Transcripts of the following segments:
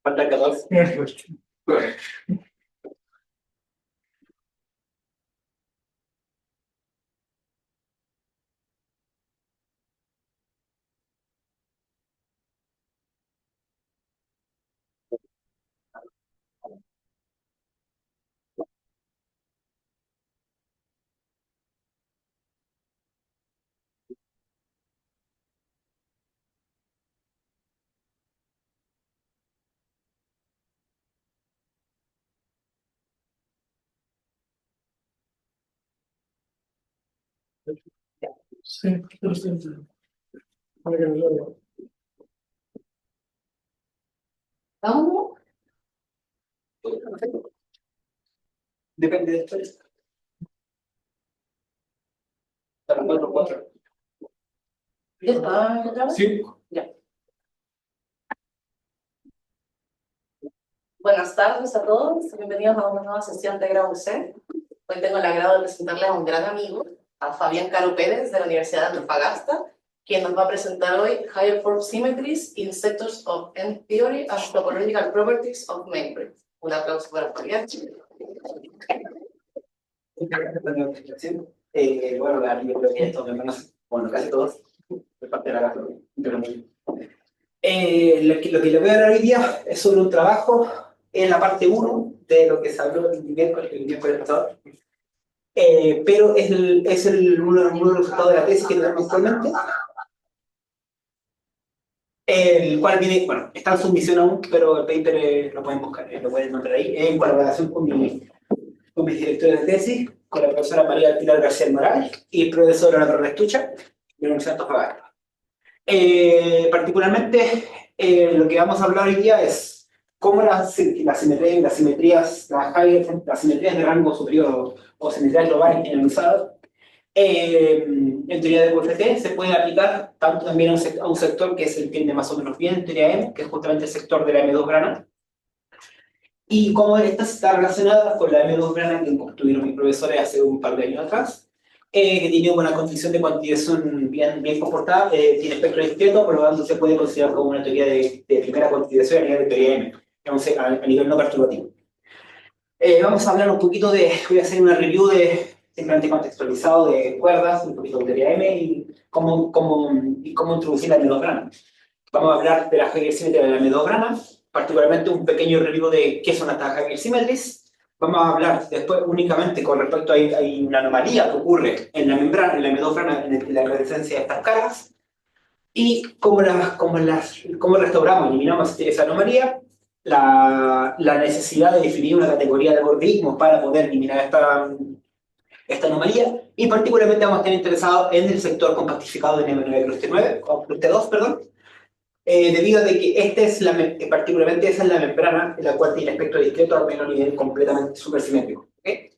Falta 14. Sí, perfecto. Para que lo vea. ¿Vamos? Depende de esto. Para 4. ¿Ya está? Sí. Ya. Buenas tardes a todos, bienvenidos a una nueva sesión de Grado C. Hoy tengo el agrado de presentarles a un gran amigo, a Fabián Caro Pérez de la Universidad de Antofagasta, quien nos va a presentar hoy Higher Form Symmetries in Sectors of End Theory and Topological Properties of Membranes. Un aplauso para Fabián. Bueno, yo creo que esto me conoce, bueno, casi todos, de parte de la gastronomía. Lo que les voy a hablar hoy día es sobre un trabajo en la parte 1 de lo que se habló el miércoles pasado, pero es uno de los resultados de la tesis que tenemos actualmente, el cual viene, bueno, está en submisión aún, pero el paper lo pueden buscar, lo pueden encontrar ahí, en colaboración con mis directores de tesis, con la profesora María Pilar García Morales y el profesor Ana Restucha, de la Universidad de Antofagasta. Particularmente, lo que vamos a hablar hoy día es cómo las simetrías de rango superior o simetrías globales generalizadas en teoría de QFT se pueden aplicar tanto también a un sector que se entiende más o menos bien en teoría M, que es justamente el sector de la M2 grana, y cómo esta está relacionada con la M2 grana que construyeron mis profesores hace un par de años atrás, que tiene una condición de cuantización bien comportada, tiene espectro discreto, por lo tanto se puede considerar como una teoría de primera cuantización a nivel de teoría M, a nivel no perturbativo. Vamos a hablar un poquito voy a hacer una review simplemente contextualizado de cuerdas, un poquito de teoría M y cómo introducir la M2 Vamos a hablar de la Higher Symmetry de la M2 particularmente un pequeño review de qué son estas Higher Symmetries. Vamos a hablar después únicamente con respecto a hay una anomalía que ocurre en la membrana, en la M2 en la presencia de estas cargas, y cómo restauramos, eliminamos esa anomalía, la necesidad de definir una categoría de algoritmos para poder eliminar esta anomalía, y particularmente vamos a estar interesados en el sector compactificado de M9 Cluster 9, o Cluster 2, perdón, debido a que particularmente esa es la membrana en la cual tiene espectro discreto al menos nivel completamente supersimétrico. ¿Okay?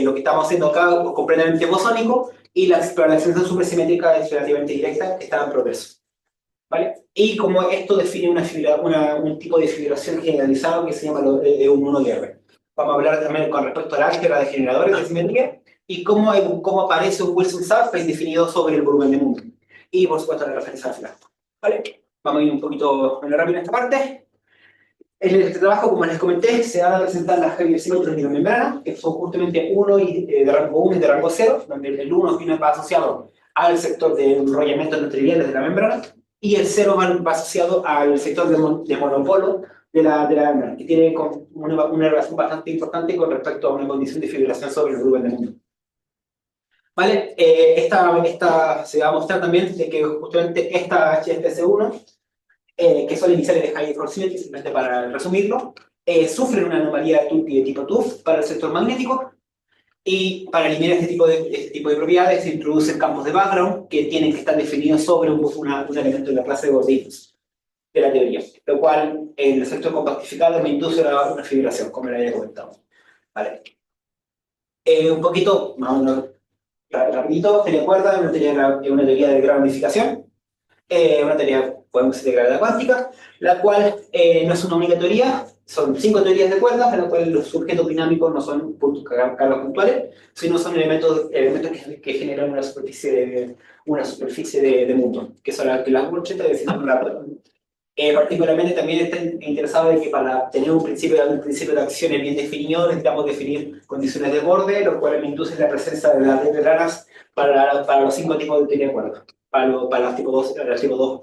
Lo que estamos haciendo acá es completamente bosónico y la excepción supersimétrica es relativamente directa, está en progreso. ¿Vale? Y como esto define un tipo de fibración generalizado que se llama un 1DR. Vamos a hablar también con respecto al álgebra de generadores de simetría y cómo aparece un Wilson surface definido sobre el volumen de mundo. Y por supuesto la referencia al final. ¿Vale? Vamos a ir un poquito más rápido en esta parte. En este trabajo, como les comenté, se van a presentar las Higher Symmetries de la membrana, que son justamente de rango 1 y de rango 0, donde el 1 va asociado al sector de enrollamiento no triviales de la membrana, y el 0 va asociado al sector de monopolo de la membrana, que tiene una relación bastante importante con respecto a una condición de fibrilación sobre el volumen del mundo. ¿Vale? Esta se va a mostrar también de que justamente esta HSPC1, que son iniciales de Higher Form Symmetry, simplemente para resumirlo, sufren una anomalía de tipo TUF para el sector magnético, y para eliminar este tipo de propiedades se introducen campos de background que tienen que estar definidos sobre un elemento de la clase de gorditos de la teoría, lo cual en el sector compactificado me induce a una fibrilación, como le había comentado. ¿Vale? Un poquito, más o menos rapidito, teoría cuerda es una teoría de gran unificación, una teoría, podemos decir, de gravedad cuántica, la cual no es una única teoría, son 5 teorías de cuerdas, en las cuales los sujetos dinámicos no son cargas puntuales, sino son elementos que generan una superficie de mundo, que son las Wolfschild definiendo Particularmente también están interesados en que para tener un principio de acciones bien definido necesitamos definir condiciones de borde, lo cual me induce la presencia de las redes raras para los 5 tipos de teoría de cuerdas. Para las tipo 2, las tipo 2,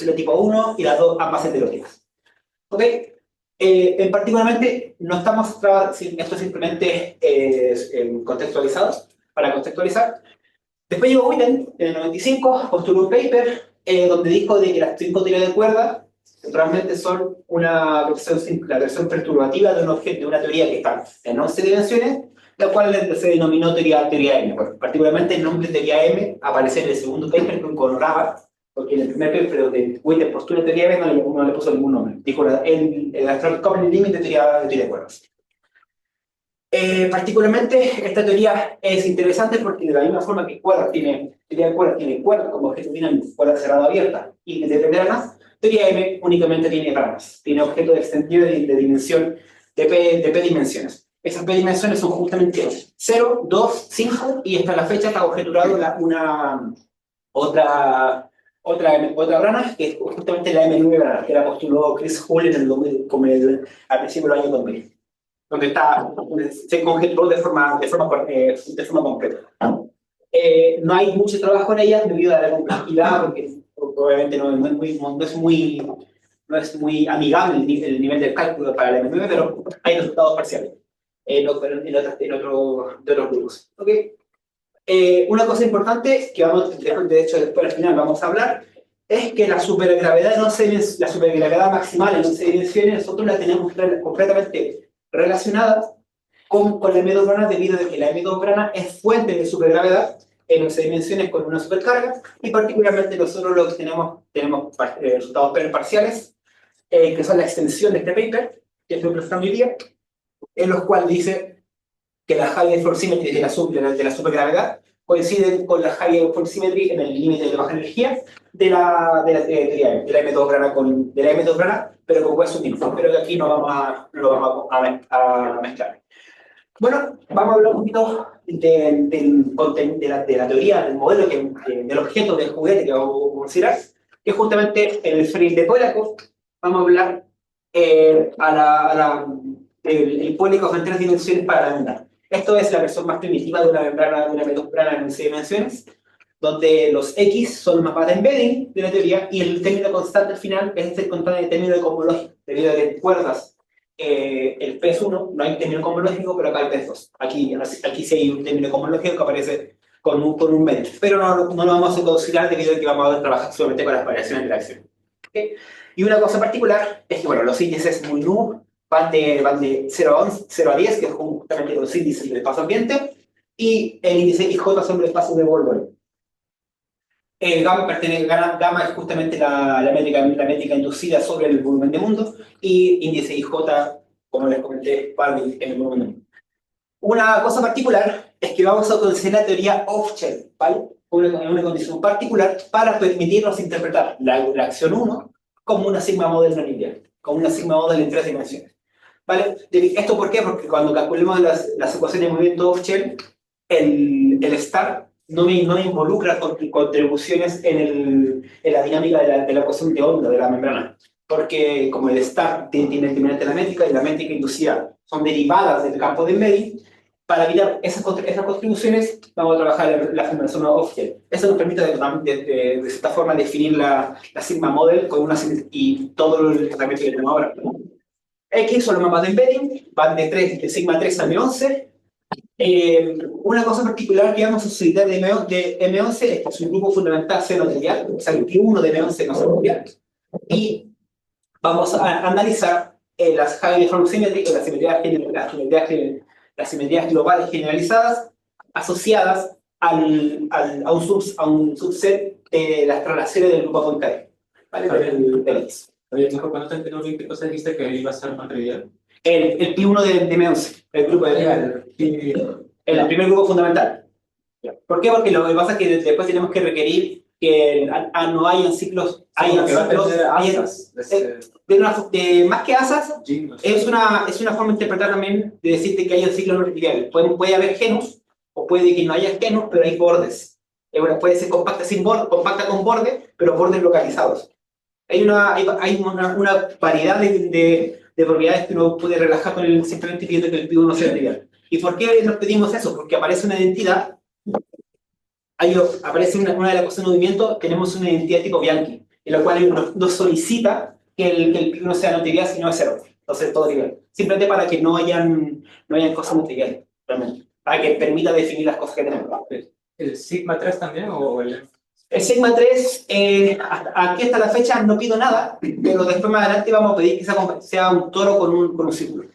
la tipo 1 y las dos ambas heterógenas. ¿Ok? Particularmente, no estamos esto simplemente contextualizado, para contextualizar. Después llegó Witten, en el 95, postuló un paper donde dijo de que las 5 teorías de cuerda realmente son la versión perturbativa de un objeto, de una teoría que está en 11 dimensiones, la cual se denominó teoría M. Bueno, particularmente el nombre teoría M aparece en el segundo paper con Rabat, porque en el primer paper donde Witten postula teoría M no le puso ningún nombre. Dijo el Astronomical Coupling Limit de teoría de cuerdas. Particularmente, esta teoría es interesante porque de la misma forma que teoría de cuerdas tiene cuerdas como objeto dinámico, cuerda cerrada abierta, y que depende de ramas, teoría M únicamente tiene ramas, tiene objetos extendidos de dimensión de P dimensiones. Esas P dimensiones son justamente 0, 2, 5, y hasta la fecha está objeturado otra rana, que es justamente la M9 rana, que la postuló Chris Hull al principio del año 2000. Donde se conjeturó de forma completa. No hay mucho trabajo en ellas debido a la complejidad, porque obviamente no es muy amigable el nivel de cálculo para el M9, pero hay resultados parciales de otros grupos. ¿Okay? Una cosa importante que después al final vamos a hablar es que la supergravedad maximal en 11 dimensiones nosotros la tenemos completamente relacionada con la M2 grana debido a que la M2 grana es fuente de supergravedad en 11 dimensiones con una supercarga, y particularmente nosotros lo que tenemos resultados parciales que son la extensión de este paper que estoy presentando hoy día, en los cuales dice que la high force symmetry de la supergravedad coinciden con la high force symmetry en el límite de baja energía de la M2 grana, pero con hueso mismo. Pero aquí no lo vamos a mezclar. Bueno, vamos a hablar un poquito de la teoría, del modelo, del objeto del juguete que vamos a considerar, que es justamente el frame de Polakov. Vamos a hablar el Polakov en 3 dimensiones para la membrana. Esto es la versión más primitiva de una membrana, de una membrana en 6 dimensiones, donde los X son mapas de embedding de la teoría y el término constante al final es el constante término cosmológico, debido a que cuerdas el P es 1, no hay término cosmológico, pero acá hay P es 2. Aquí sí hay un término cosmológico que aparece con un medio, pero no lo vamos a considerar debido a que vamos a trabajar solamente con las variaciones de la acción. ¿Okay? Y una cosa particular es que bueno, los índices muy nu van de 0 a 10, que es justamente los índices del espacio ambiente, y el índice IJ son los espacios de Wolverine. Gamma es justamente la métrica inducida sobre el volumen de mundo, y índice IJ, como les comenté, para en el volumen de mundo. Una cosa particular es que vamos a considerar la teoría off-shell, ¿vale? Una condición particular para permitirnos interpretar la acción 1 como una sigma model no lineal, como una sigma model en 3 dimensiones. ¿Vale? ¿Esto por qué? Porque cuando calculemos las ecuaciones de movimiento off-shell, el star no me involucra contribuciones en la dinámica de la ecuación de onda de la membrana. Porque como el star tiene determinante la métrica y la métrica inducida son derivadas del campo de embedding, para evitar esas contribuciones vamos a trabajar la formulación off-shell. Eso nos permite de cierta forma definir la sigma model con y todo el tratamiento que tenemos ahora. X son los mapas de embedding, van de sigma 3 a M11. Una cosa particular que vamos a solicitar de M11 es que es un grupo fundamental seno-trivial, o sea, el Q1 de M11 no seno-trivial, y vamos a analizar las high uniform symmetry, las simetrías globales generalizadas asociadas a un subset de las relaciones del grupo Poincare, ¿vale? Del X. Oye, mejor, cuando te entendió bien, ¿qué cosa dijiste que iba a ser más trivial? El Pi1 de M11, el grupo el primer grupo fundamental. ¿Por qué? Porque lo que pasa es que después tenemos que requerir que no hayan ciclos. Más que asas, es una forma de interpretar también de decirte que hay ciclos no triviales. Puede haber genus, o puede que no haya genus, pero hay bordes. Puede ser compacta con borde, pero bordes localizados. Hay una variedad de propiedades que uno puede relajar con simplemente pidiendo que el pi 1 sea trivial. ¿Y por qué nos pedimos eso? Porque aparece una identidad, aparece una de las cosas de movimiento, tenemos una identidad tipo Bianchi, en la cual nos solicita que el pi 1 sea no trivial, sino es cero. Entonces todo trivial. Simplemente para que no hayan cosas no triviales, realmente. Para que permita definir las cosas que tenemos. ¿El sigma 3 también o el...? El sigma 3, aquí hasta la fecha no pido nada, pero después más adelante vamos a pedir que sea un toro con un círculo.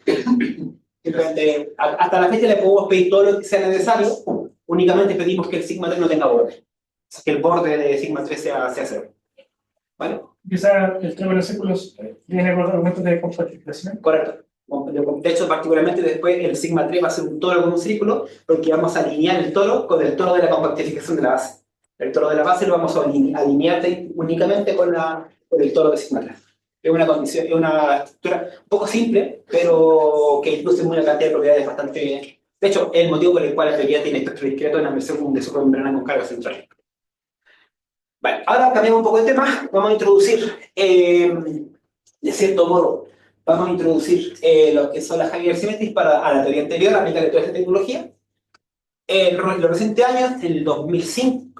Simplemente, hasta la fecha le podemos pedir todo lo que sea necesario, únicamente pedimos que el sigma 3 no tenga borde. Que el borde de sigma 3 sea cero. ¿Vale? Quizá el tema de los círculos viene por argumentos de compatibilización. Correcto. De hecho, particularmente después el sigma 3 va a ser un toro con un círculo, porque vamos a alinear el toro con el toro de la compactificación de la base. El toro de la base lo vamos a alinear únicamente con el toro de sigma 3. Es una condición, es una estructura un poco simple, pero que induce una cantidad de propiedades bastante... De hecho, es el motivo por el cual la teoría tiene espectro discreto en la versión de supermembrana con carga central. Vale, ahora cambiamos un poco de tema. Vamos a introducir, de cierto modo, lo que son las Higher Symmetries a la teoría anterior, aplicarle toda esta tecnología. En los recientes años, en el 2015,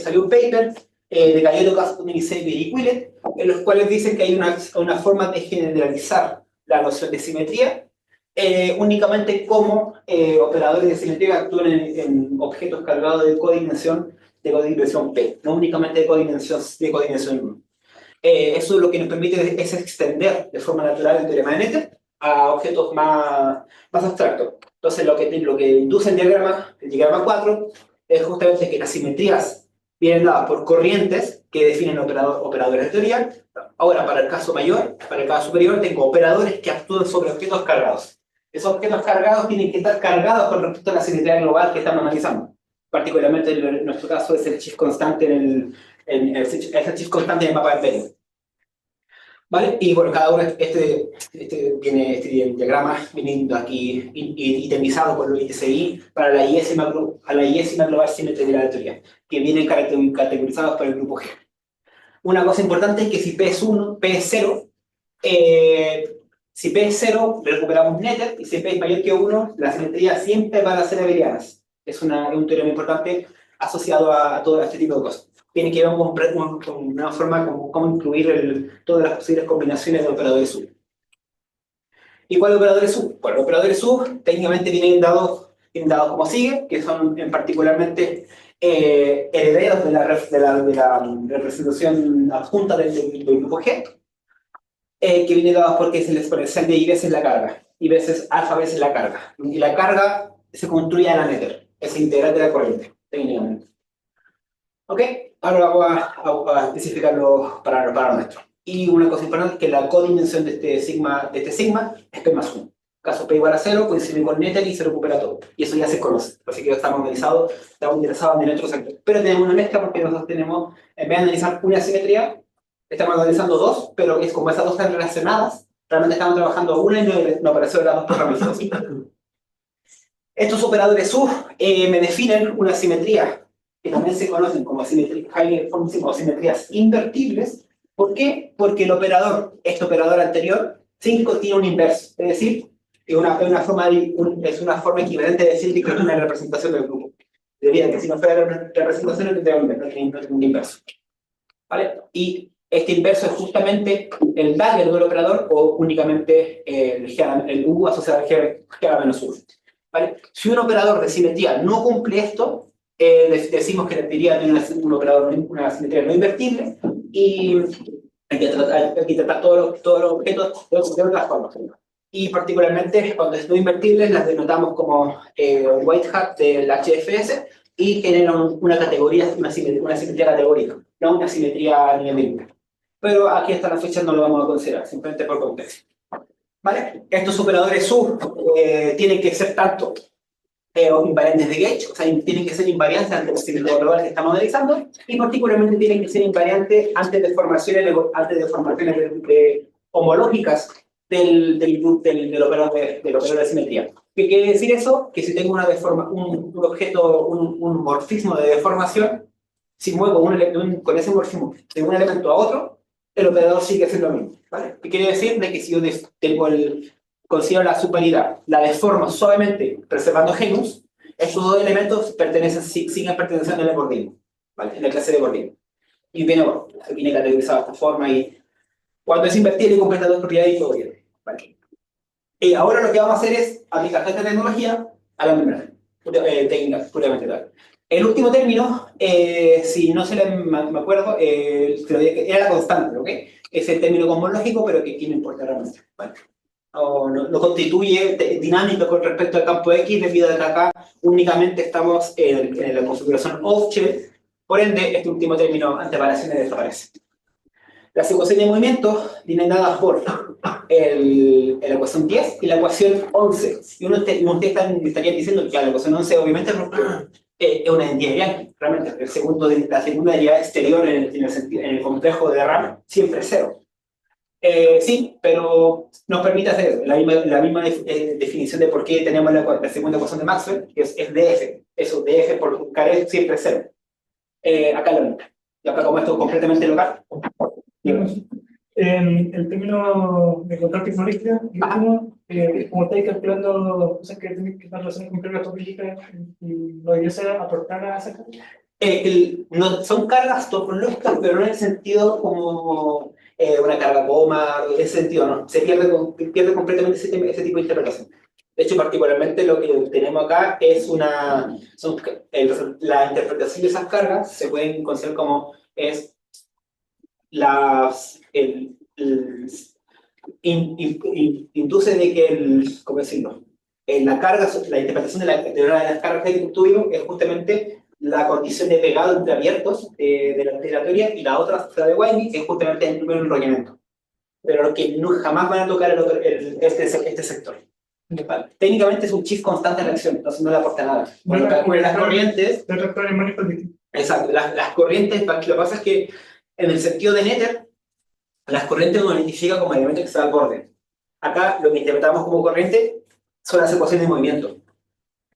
salió un paper de Gallego, Caston, Xavier y Willett, en los cuales dicen que hay una forma de generalizar la noción de simetría, únicamente como operadores de simetría actúan en objetos cargados de codimensión P, no únicamente de codimensión 1. Eso lo que nos permite es extender de forma natural el teorema de Noether a objetos más abstractos. Entonces, lo que induce el diagrama 4, es justamente que las simetrías vienen dadas por corrientes que definen operadores de teoría. Ahora, para el caso superior, tengo operadores que actúan sobre objetos cargados. Esos objetos cargados tienen que estar cargados con respecto a la simetría global que estamos analizando. Particularmente, en nuestro caso, es el shift constante en el shift constante en el mapa de Venn. ¿Vale? Y bueno, cada uno, este diagrama viene aquí itemizado por los ITCI para la iésima global simetría de la teoría, que vienen categorizados por el grupo G. Una cosa importante es que si P es 0, si P es 0, recuperamos Noether, y si P es mayor que 1, las simetrías siempre van a ser abelianas. Es un teorema importante asociado a todo este tipo de cosas. Tiene que ver con una forma como cómo incluir todas las posibles combinaciones de operadores sub. ¿Y cuáles operadores sub? Bueno, los operadores sub técnicamente vienen dados como sigue, que son particularmente herederos de la representación adjunta del grupo G, que viene dados porque es el exponencial de I veces la carga, I veces alfa veces la carga. Y la carga se construye a la Noether, es integral de la corriente, técnicamente. ¿Ok? Ahora vamos a especificarlo para nuestro. Y una cosa importante es que la codimensión de este sigma es P más 1. Caso P igual a 0, coincide con Noether y se recupera todo. Y eso ya se conoce. Así que estamos interesados en otros sectores. Pero tenemos una mezcla porque nosotros tenemos, en vez de analizar una simetría, estamos analizando dos, pero es como esas dos están relacionadas, realmente estamos trabajando una y no apareció las dos programaciones. Estos operadores sub me definen una simetría que también se conocen como simetrías invertibles. ¿Por qué? Porque este operador anterior, 5, tiene un inverso. Es decir, es una forma equivalente de decir que es una representación del grupo. Debido a que si no fuera una representación, no tendría un inverso. ¿Vale? Y este inverso es justamente el dagger del operador o únicamente el U asociado al G-1. ¿Vale? Si un operador de simetría no cumple esto, decimos que debería tener una simetría no invertible y hay que tratar todos los objetos de otras formas. Y particularmente cuando es no invertibles las denotamos como white hat del HFS y generan una simetría categórica, no una simetría a nivel de límite. Pero aquí hasta la fecha no lo vamos a considerar, simplemente por contexto. ¿Vale? Estos operadores sub tienen que ser tanto invariantes de gauge, o sea, tienen que ser invariantes ante la simetría global que estamos analizando, y particularmente tienen que ser invariantes antes de formaciones homológicas del operador de simetría. ¿Qué quiere decir eso? Que si tengo un morfismo de deformación, si muevo con ese morfismo de un elemento a otro, el operador sigue siendo lo mismo, ¿vale? ¿Qué quiere decir? De que si yo considero la subparidad, la deformo suavemente preservando genus, estos dos elementos siguen perteneciendo al algoritmo, ¿vale? En la clase de algoritmo. Y viene, bueno, viene categorizado de esta forma y cuando es invertible y completa dos propiedades y todo bien, ¿vale? Y ahora lo que vamos a hacer es aplicar esta tecnología a la membrana, técnica puramente tal. El último término, si no se me acuerdo, era la constante, ¿ok? Es el término cosmológico, pero que aquí no importa realmente, ¿vale? No constituye dinámico con respecto al campo X, debido a que acá únicamente estamos en la configuración off-chip, por ende, este último término ante variaciones desaparece. Las ecuaciones de movimiento vienen dadas por la ecuación 10 y la ecuación 11. Y ustedes estarían diciendo que la ecuación 11 obviamente es una identidad de Bianchi. Realmente, la segunda derivada exterior en el complejo de RAM siempre es cero. Sí, pero nos permite hacer la misma definición de por qué tenemos la segunda ecuación de Maxwell, que es df. Eso, df por carré siempre es cero. Acá lo mismo. Y acá como esto es completamente local. El término de control tecnológico, como estáis calculando cosas que tenéis que estar relacionadas con cargas topológicas, ¿lo debería ser aportar a esa carga? No, son cargas topológicas, pero no en el sentido como una carga coma, en ese sentido no. Se pierde completamente ese tipo de interpretación. De hecho, particularmente lo que tenemos acá es la interpretación de esas cargas se pueden considerar como es induce de que ¿cómo decirlo? La interpretación de una de las cargas que tuvimos es justamente la condición de pegado entre abiertos de la teoría, y la otra, la de Weinberg, que es justamente el primer enrollamiento. Pero lo que jamás van a tocar este sector. ¿Vale? Técnicamente es un shift constante de reacción, entonces no le aporta nada. Cuando calculan las corrientes... Exacto, las corrientes, lo que pasa es que en el sentido de Nether, las corrientes uno identifica como elementos que están al borde. Acá lo que interpretamos como corriente son las ecuaciones de movimiento.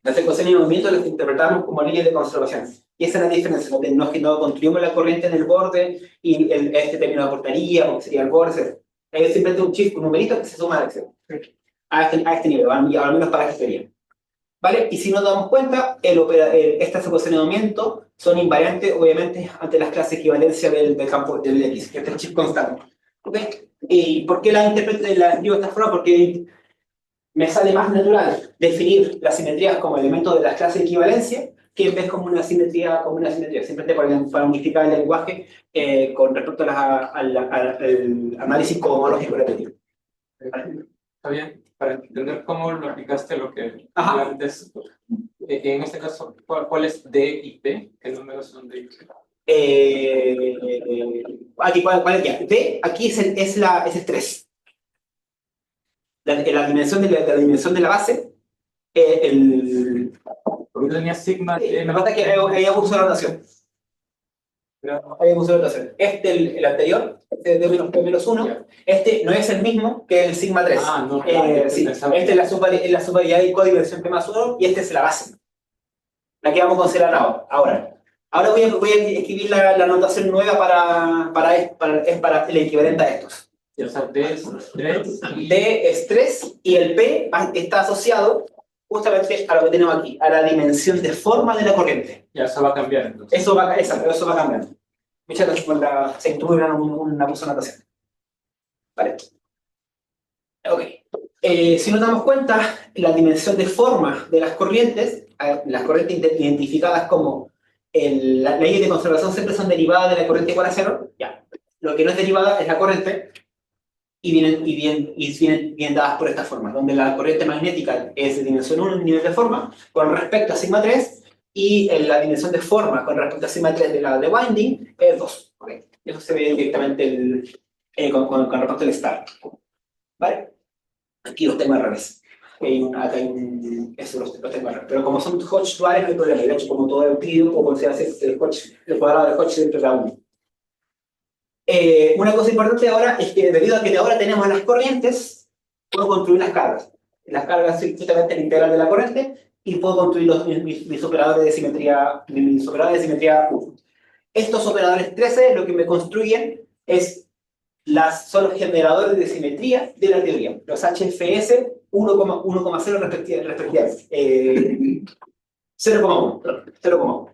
Las ecuaciones de movimiento las interpretamos como líneas de conservación. Y esa es la diferencia. No es que no construimos la corriente en el borde y este término aportaría, porque sería el borde. Es simplemente un shift, un numerito que se suma a la acción. A este nivel, al menos para esta teoría. ¿Vale? Y si nos damos cuenta, estas ecuaciones de movimiento son invariantes, obviamente, ante las clases de equivalencia del campo del X, que es el shift constante. ¿Okay? ¿Y por qué la escribo de esta forma? Porque me sale más natural definir las simetrías como elementos de las clases de equivalencia que en vez como una simetría, simplemente para unificar el lenguaje con respecto al análisis cosmológico repetido. Está bien, para entender cómo lo aplicaste lo que antes, en este caso, ¿cuál es D y P? ¿Qué números son D y P? Aquí, ¿cuál es ya? D, aquí es el 3. La dimensión de la base, Porque tenía sigma D. me pasa que hay abuso de notación. Hay abuso de notación. El anterior, de D-P-1, este no es el mismo que el sigma 3. No, sí, este es la subparidad de codimensión P+1 y este es la base. La que vamos a considerar ahora. Ahora voy a escribir la notación nueva para el equivalente a estos. O sea, D es 3. D es 3 y el P está asociado justamente a lo que tenemos aquí, a la dimensión de forma de la corriente. Ya, eso va a cambiar entonces. Eso va cambiando. Muchas gracias por se intuye una buena notación. Vale. Ok. Si nos damos cuenta, la dimensión de forma de las corrientes identificadas como las leyes de conservación siempre son derivadas de la corriente igual a cero. Ya. Lo que no es derivada es la corriente. Y vienen dadas por esta forma, donde la corriente magnética es de dimensión 1 en nivel de forma con respecto a sigma 3, y la dimensión de forma con respecto a sigma 3 de la de winding es 2. ¿Okay? Eso se ve directamente con respecto al star. ¿Vale? Aquí los tengo al revés. Acá hay eso los tengo al revés. Pero como son Hodge duales, no hay problema. De hecho, como todo el pido, o como se hace el cuadrado de Hodge dentro de la 1. Una cosa importante ahora es que debido a que ahora tenemos las corrientes, puedo construir las cargas. Las cargas son justamente el integral de la corriente y puedo construir mis operadores de simetría 1. Estos operadores 13 lo que me construyen son los generadores de simetría de la teoría, los HFS 1,0 respectivamente. 0,1, perdón, 0,1.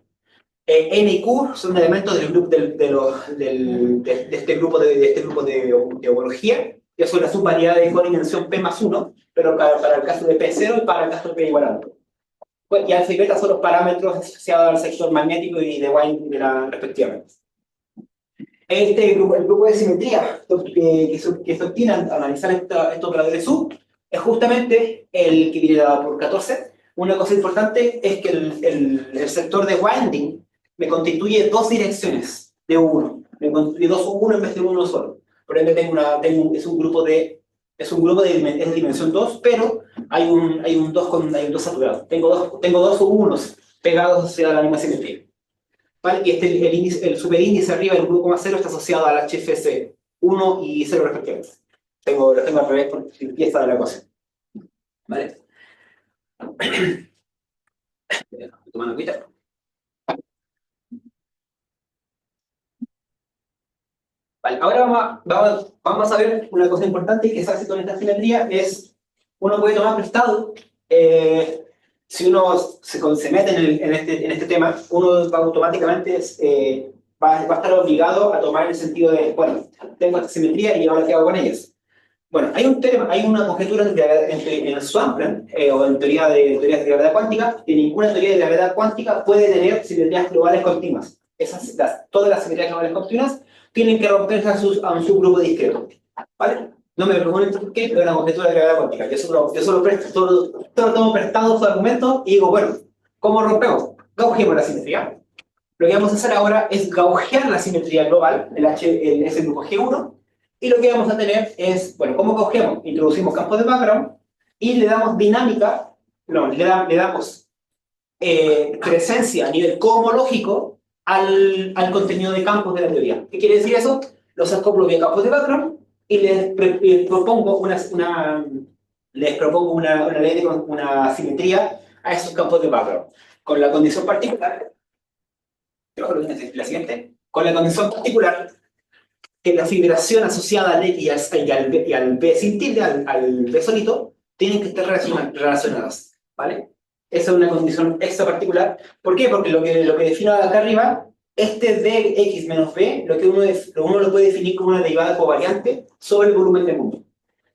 N y Q son elementos del grupo de este grupo de homología, que son la subvariedad de codimensión P más 1, pero para el caso de P0 y para el caso de P igual a 1. Y alfa y beta son los parámetros asociados al sector magnético y de Wien respectivamente. El grupo de simetría que se obtiene al analizar estos operadores sub es justamente el que viene dado por 14. Una cosa importante es que el sector de winding me constituye dos direcciones de uno. Me constituye dos U1 en vez de uno solo. Por ende es un grupo de dimensión 2, pero hay un 2 saturado. Tengo dos U1s pegados hacia la misma simetría. ¿Vale? Y el superíndice arriba del 1,0 está asociado al HFS 1 y 0 respectivamente. Lo tengo al revés por limpieza de la ecuación. ¿Vale? Tomando agüita. Vale, ahora vamos a ver una cosa importante que se hace con esta simetría, es uno puede tomar prestado, si uno se mete en este tema, uno automáticamente va a estar obligado a tomar el sentido de, bueno, tengo esta simetría y ahora qué hago con ellas. Bueno, hay una conjetura en el Swampland, o en teorías de gravedad cuántica, que ninguna teoría de gravedad cuántica puede tener simetrías globales continuas. Todas las simetrías globales continuas tienen que romperse a un subgrupo discreto. ¿Vale? No me pregunten por qué, pero es una conjetura de gravedad cuántica. Yo solo tomo prestado su argumento y digo, bueno, ¿cómo rompemos? Gaugemos la simetría. Lo que vamos a hacer ahora es gaugear la simetría global, ese grupo G1, y lo que vamos a tener es, bueno, ¿cómo gaugeamos? Introducimos campos de background y le damos dinámica, le damos presencia a nivel cohomológico al contenido de campos de la teoría. ¿Qué quiere decir eso? Los acoplo vía campos de background y les propongo una simetría a esos campos de background. Con la condición particular, la siguiente, con la condición particular que la fibración asociada al X y al B sin tilde, al B solito, tienen que estar relacionadas, ¿vale? Esa es una condición extra particular. ¿Por qué? Porque lo que defino acá arriba, este dx menos b, uno lo puede definir como una derivada covariante sobre el volumen del mundo.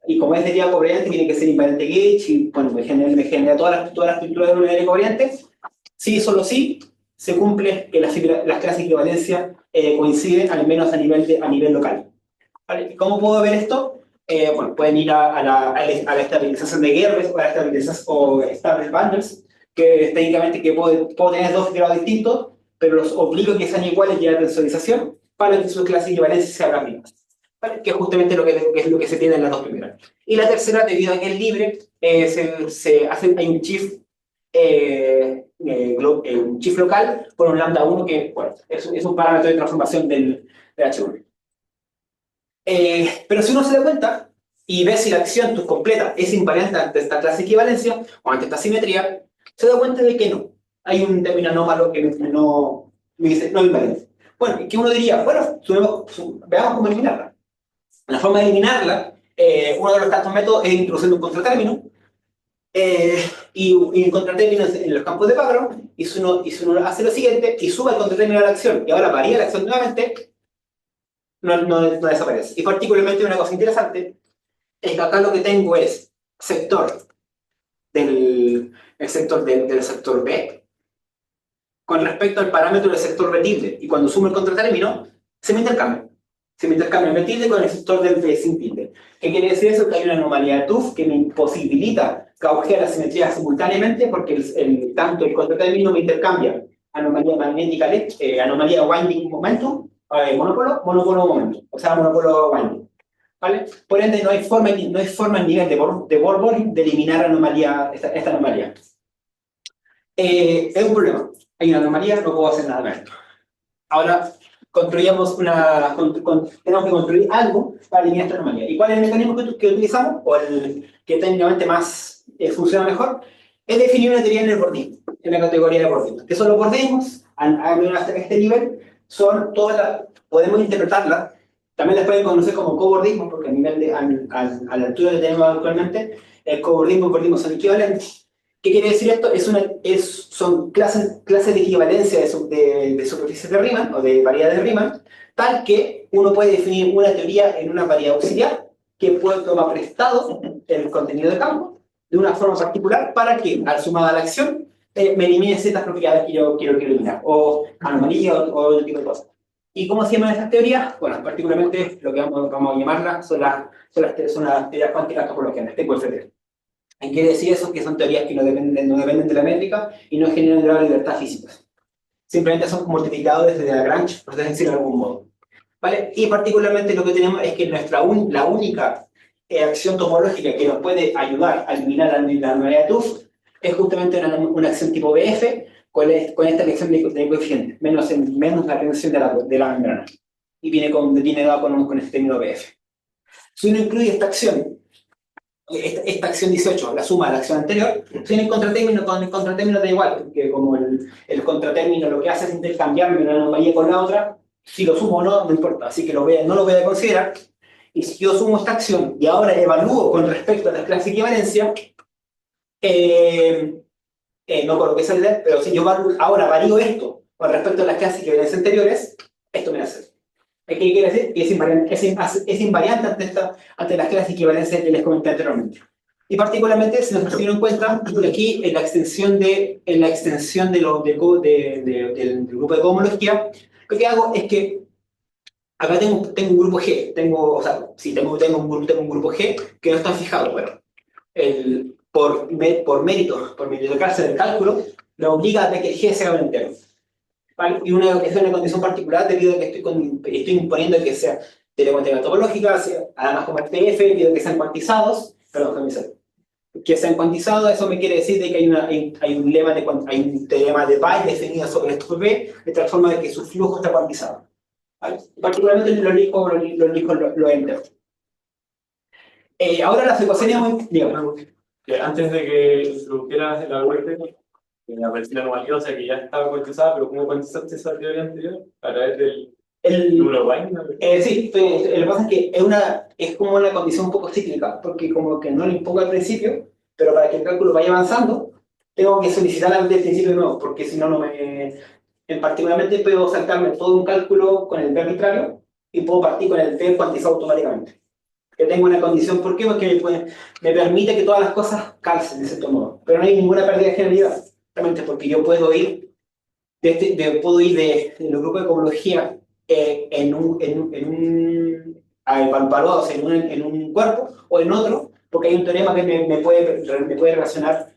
Y como es derivada covariante, tiene que ser invariante Gauge, y bueno, me genera toda la estructura de una derivada covariante. Sí, solo sí, se cumple que las clases de equivalencia coinciden al menos a nivel local. ¿Vale? ¿Cómo puedo ver esto? Bueno, pueden ir a la estabilización de Gervais o a la estabilización o stable bundles, que técnicamente puedo tener dos grados distintos, pero los obligo a que sean iguales ya la tensorización para que sus clases de equivalencia sean las mismas. ¿Vale? Que es justamente lo que se tiene en las dos primeras. Y la tercera, debido a que es libre, hay un shift un shift local por un lambda 1 que, bueno, es un parámetro de transformación del H1. Pero si uno se da cuenta y ve si la acción completa es invariante ante esta clase de equivalencia o ante esta simetría, se da cuenta de que no. Hay un término anómalo que no dice no invariante. Bueno, y que uno diría, bueno, veamos cómo eliminarla. La forma de eliminarla, uno de los tantos métodos es introduciendo un contratérmino, y en contratérminos en los campos de background, y si uno hace lo siguiente y sube el contratérmino a la acción y ahora varía la acción nuevamente, no desaparece. Y particularmente una cosa interesante es que acá lo que tengo es el sector del sector B con respecto al parámetro del sector B tilde, y cuando sumo el contratérmino se me intercambia el B tilde con el sector del B sin tilde. ¿Qué quiere decir eso? Que hay una anomalía de Tuff que me imposibilita gaugear las simetrías simultáneamente, porque tanto el contratérmino me intercambia anomalía magnética, anomalía winding momentum, monopolo momentum, o sea, monopolo winding. ¿Vale? Por ende, no hay forma en nivel de Born de eliminar esta anomalía. Es un problema. Hay una anomalía, no puedo hacer nada con esto. Ahora, tenemos que construir algo para eliminar esta anomalía. ¿Y cuál es el mecanismo que utilizamos? O el que técnicamente más funciona mejor, es definir una teoría en el bordismo, en la categoría de bordismo. ¿Qué son los bordismos? Hasta este nivel, son todas las, podemos interpretarlas, también las pueden conocer como cobordismos, porque a nivel de, a la altura que tenemos actualmente, el cobordismo y el cobordismo son equivalentes. ¿Qué quiere decir esto? Son clases de equivalencia de superficies de Riemann, o de variedades de Riemann, tal que uno puede definir una teoría en una variedad auxiliar, que puede tomar prestado el contenido de campo, de una forma particular, para que, al sumar a la acción, me elimine ciertas propiedades que yo quiero eliminar, o anomalías o otro tipo de cosas. ¿Y cómo se llaman estas teorías? Bueno, particularmente lo que vamos a llamarlas son las teorías cuánticas topológicas, TQFT. ¿Qué quiere decir eso? Que son teorías que no dependen de la métrica y no generan grado de libertad física. Simplemente son multiplicadores de Lagrange, por decirlo de algún modo. ¿Vale? Y particularmente lo que tenemos es que la única acción tomológica que nos puede ayudar a eliminar la anomalía de Tuff es justamente una acción tipo BF con esta elección de coeficiente, menos la tensión de la membrana. Y viene dado con este término BF. Si uno incluye esta acción 18, la suma de la acción anterior, tiene el contratérmino, con el contratérmino da igual, porque como el contratérmino lo que hace es intercambiarme una anomalía con la otra, si lo sumo o no, no importa, así que no lo voy a considerar. Y si yo sumo esta acción y ahora evalúo con respecto a las clases de equivalencia, no coloqué salida, pero si yo ahora varío esto con respecto a las clases de equivalencia anteriores, esto me hace. ¿Qué quiere decir? Que es invariante ante las clases de equivalencia que les comenté anteriormente. Y particularmente, si nos dieron cuenta, aquí en la extensión del grupo de cohomología, lo que hago es que acá tengo un grupo G, tengo un grupo G que no está fijado, bueno, por meritocracia del cálculo, me obliga a que el G sea un entero. ¿Vale? Y es una condición particular debido a que estoy imponiendo que sea teoría cuántica topológica, además como FTF, pido que sean cuantizados, que sean cuantizados, eso me quiere decir de que hay un teorema de Bayes definido sobre esto P, de tal forma de que su flujo está cuantizado. ¿Vale? Particularmente lo elijo enteros. Ahora las ecuaciones, digamos, que antes de que introdujieras la vuelta, que apareció la anomalía, o sea que ya estaba cuantizada, pero ¿cómo cuantizaste esa teoría anterior? A través del número Wine, ¿no? Sí, lo que pasa es que es como una condición un poco cíclica, porque como que no lo impongo al principio, pero para que el cálculo vaya avanzando, tengo que solicitar al del principio de nuevo, porque si no, particularmente puedo saltarme todo un cálculo con el B arbitrario y puedo partir con el B cuantizado automáticamente. Que tengo una condición, ¿por qué? Porque me permite que todas las cosas calcen de cierto modo, pero no hay ninguna pérdida de generalidad, realmente porque yo puedo ir de los grupos de cohomología evaluados en un cuerpo o en otro, porque hay un teorema que me puede relacionar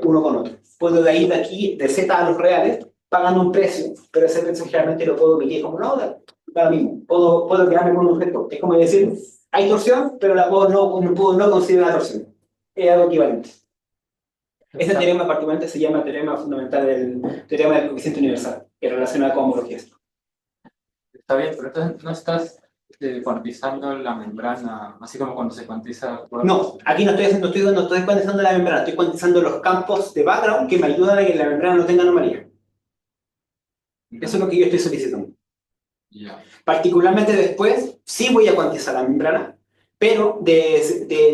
uno con otro. Puedo ir de aquí, de Z a los reales, pagando un precio, pero ese precio generalmente lo puedo emitir como una otra. Para mí, puedo quedarme con un objeto. Es como decir, hay torsión, pero no puedo no considerar la torsión. Es algo equivalente. Este teorema particularmente se llama teorema fundamental del teorema del coeficiente universal, que es relacionado con homologías. Está bien, pero entonces no estás cuantizando la membrana, así como cuando se cuantiza... No, aquí no estoy cuantizando la membrana, estoy cuantizando los campos de background que me ayudan a que la membrana no tenga anomalía. Eso es lo que yo estoy solicitando. Yeah. Particularmente después, sí voy a cuantizar la membrana, pero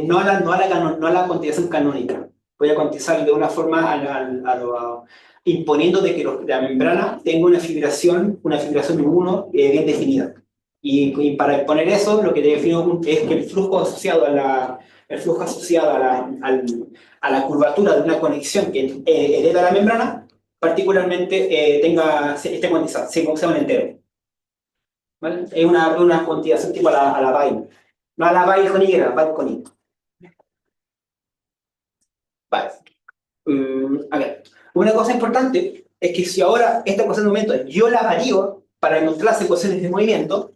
no a la cuantización canónica. Voy a cuantizar de una forma imponiendo de que la membrana tenga una fibración de 1 bien definida. Y para poner eso, lo que defino es que el flujo asociado a la curvatura de una conexión que hereda la membrana, particularmente esté cuantizado, sea un entero. ¿Vale? Es una cuantización tipo a la Bayes. No a la Bayes con Y, a la Bayes con Y. Vale. A ver, una cosa importante es que si ahora esta ecuación de momento yo la varío para encontrar las ecuaciones de movimiento,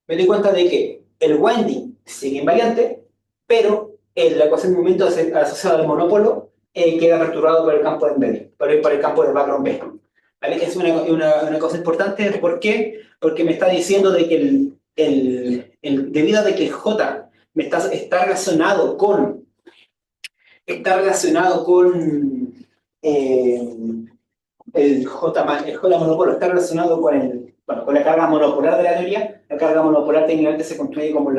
me doy cuenta de que el winding sigue invariante, pero la ecuación de movimiento asociada al monópolo queda perturbado por el campo de embedding, por el campo de background B. ¿Vale? Que es una cosa importante. ¿Por qué? Porque me está diciendo de que debido a que el J está relacionado con el J monopolo, está relacionado con bueno, con la carga monopolar de la teoría. La carga monopolar técnicamente se construye como por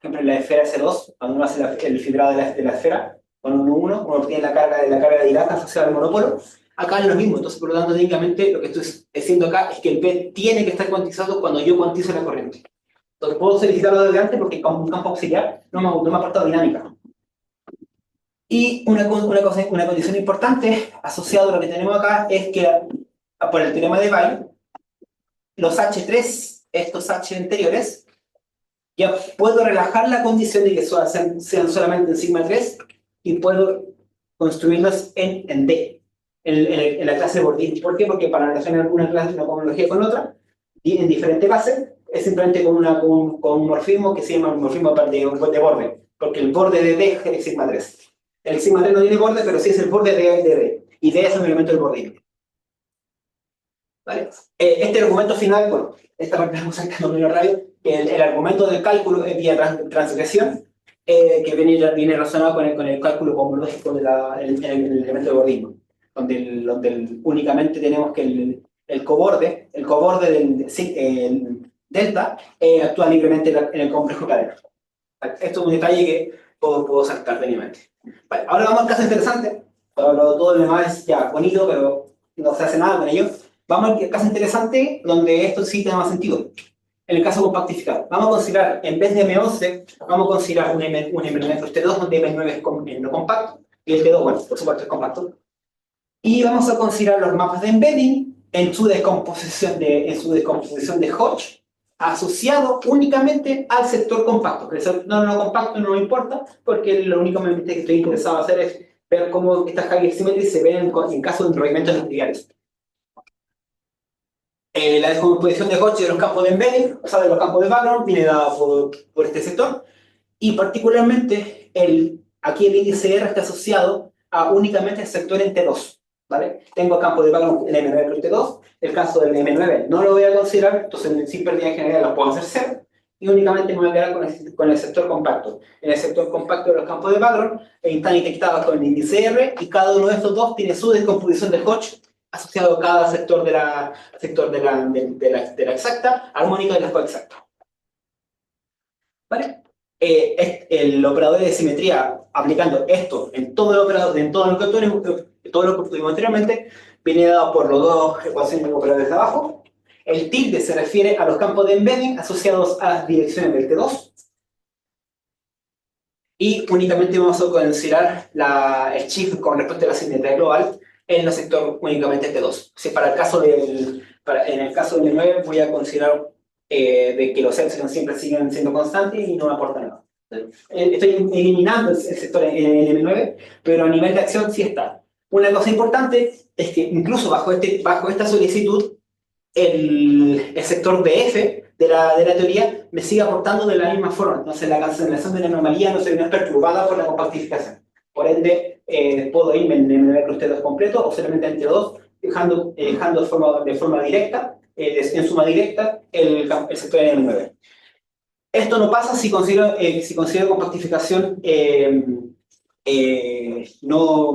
ejemplo, en la esfera S2, cuando uno hace el fibrado de la esfera, con uno obtiene la carga de Dirac asociada al monopolo. Acá es lo mismo, entonces por lo tanto técnicamente lo que estoy diciendo acá es que el P tiene que estar cuantizado cuando yo cuantizo la corriente. Entonces puedo solicitarlo desde antes porque como un campo auxiliar no me aporta dinámica. Y una condición importante asociada a lo que tenemos acá es que por el teorema de Weyl, los H3, estos H anteriores, ya puedo relajar la condición de que sean solamente en sigma 3 y puedo construirlos en D, en la clase de Bordini. ¿Por qué? Porque para relacionar una cohomología con otra, y en diferente base, es simplemente con un morfismo que se llama un morfismo de borde, porque el borde de D es sigma 3. El sigma 3 no tiene borde, pero sí es el borde de D, y D es un elemento del Bordini. ¿Vale? Este argumento final, bueno, esta parte la vamos a sacar medio rápido, el argumento del cálculo es vía transgresión, que viene relacionado con el cálculo cohomológico del elemento de bordismo, donde únicamente tenemos que el coborde del delta actúa libremente en el complejo cadena. Esto es un detalle que puedo saltar técnicamente. Vale, ahora vamos al caso interesante. Todo lo demás es ya bonito, pero no se hace nada con ello. Vamos al caso interesante donde esto sí tiene más sentido. En el caso compactificado, vamos a considerar, en vez de M11, vamos a considerar un M9 plus T2, donde M9 es no compacto, y el T2, bueno, por supuesto es compacto. Y vamos a considerar los mapas de embedding en su descomposición de Hodge, asociado únicamente al sector compacto. El sector no compacto no me importa, porque lo único que estoy interesado en hacer es ver cómo estas Higher Symmetry se ven en caso de enrollamientos nucleares. La descomposición de Hodge de los campos de embedding, o sea, de los campos de background, viene dada por este sector, y particularmente aquí el índice R está asociado a únicamente el sector en T2, ¿vale? Tengo el campo de background en M9 plus T2, el caso del M9 no lo voy a considerar, entonces sin pérdida en general lo puedo hacer cero, y únicamente me voy a quedar con el sector compacto. En el sector compacto de los campos de background están detectados con el índice R, y cada uno de estos dos tiene su descomposición de Hodge asociado a cada sector de la exacta, armónica de la coexacta. ¿Vale? El operador de simetría aplicando esto en todo lo que tuvimos anteriormente viene dado por los dos ecuaciones de operadores de abajo. El tilde se refiere a los campos de embedding asociados a las direcciones del T2. Y únicamente vamos a considerar el shift con respecto a la simetría global en el sector únicamente T2. Si para el caso en el caso del M9 voy a considerar de que los epsilon siempre siguen siendo constantes y no me aporta nada. Estoy eliminando el sector en el M9, pero a nivel de acción sí está. Una cosa importante es que incluso bajo esta solicitud, el sector BF de la teoría me sigue aportando de la misma forma. Entonces la cancelación de la anomalía no se ve perturbada por la compactificación. Por ende, puedo irme en M9 plus T2 completo o solamente en T2, dejando de forma directa, en suma directa, el sector en M9. Esto no pasa si considero compactificación no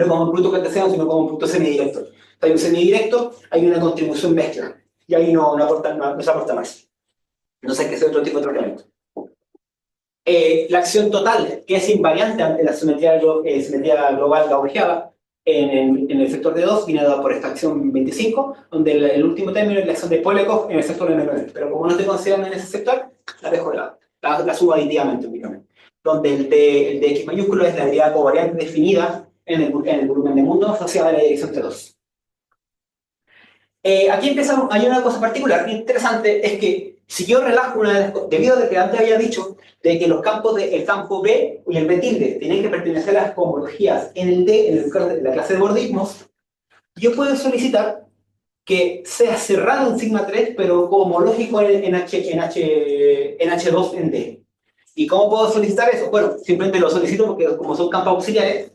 como un producto cartesiano, sino como un producto semidirecto. Hay un semidirecto, hay una contribución mezcla, y ahí no se aporta más. Entonces hay que hacer otro tipo de tratamiento. La acción total, que es invariante ante la simetría global gaussiana en el sector de 2, viene dada por esta acción 25, donde el último término es la acción de Polyakov en el sector de M9. Pero como no estoy considerando en ese sector, la dejo de lado. La subo aditivamente únicamente. Donde el de X mayúsculo es la derivada covariante definida en el volumen de mundo asociada a la dirección T2. Aquí empezamos, hay una cosa particular interesante, es que si yo relajo debido a lo que antes había dicho, de que el campo B y el B tilde tienen que pertenecer a las cohomologías en el D, en la clase de bordismos, yo puedo solicitar que sea cerrado en sigma 3, pero cohomológico en H2 en D. ¿Y cómo puedo solicitar eso? Bueno, simplemente lo solicito porque como son campos auxiliares,